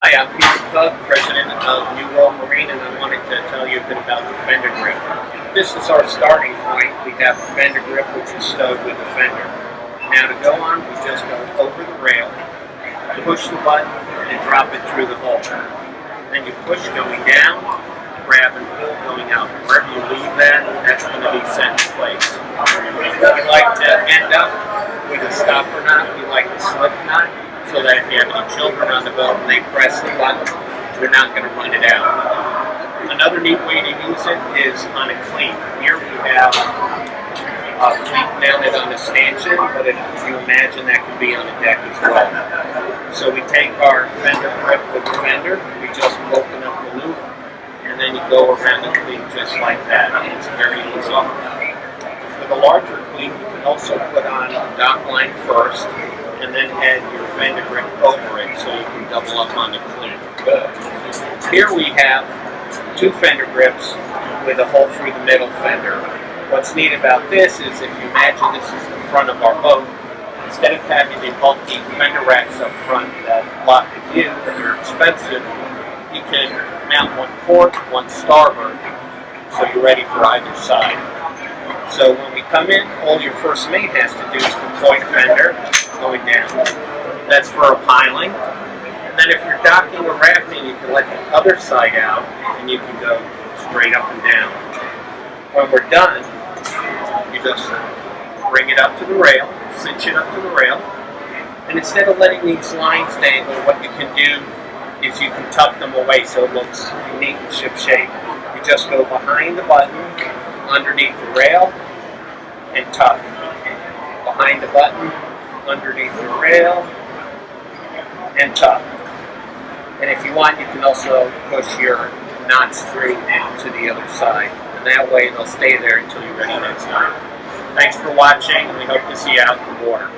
Hi, I'm Capt, president of New World Marine, and I wanted to tell you a bit about the Fendergrip. This is our starting point. We have a Fendergrip which is stowed with the fender. Now to go on, we just go over the rail, push the button, and drop it through the hole. Then you push going down, grab and pull going out. Wherever you leave that, that's going to be set in place. We like to end up with a stopper knot. We like a slip knot, so that if you have any children on the boat and they press the button, you're not going to run it out. Another neat way to use it is on a cleat. Here we have a cleat mounted on a stanchion, but if you imagine that could be on a deck as well. So we take our Fendergrip with the fender, we just open up the loop, and then you go around the cleat just like that. It's very easy. With a larger cleat, you can also put on a dock line first, and then add your Fendergrip over it so you can double up on the cleat. Here we have two Fendergrips with a hole through the middle fender. What's neat about this is if you imagine this is the front of our boat, instead of having the bulky fender racks up front that block the view and are expensive, you can mount one port, one starboard, so you're ready for either side. So when we come in, all your first mate has to do is deploy the fender going down. That's for a piling. And then if you're docking or rafting, you can let the other side out and you can go straight up and down. When we're done, you just bring it up to the rail, cinch it up to the rail, and instead of letting these lines dangle, what you can do is you can tuck them away so it looks neat and ship shape. You just go behind the button, underneath the rail, and tuck. Behind the button, underneath the rail, and tuck. And if you want, you can also push your knots through to the other side. And that way they'll stay there until you're ready next time. Thanks for watching, and we hope to see you out in the water.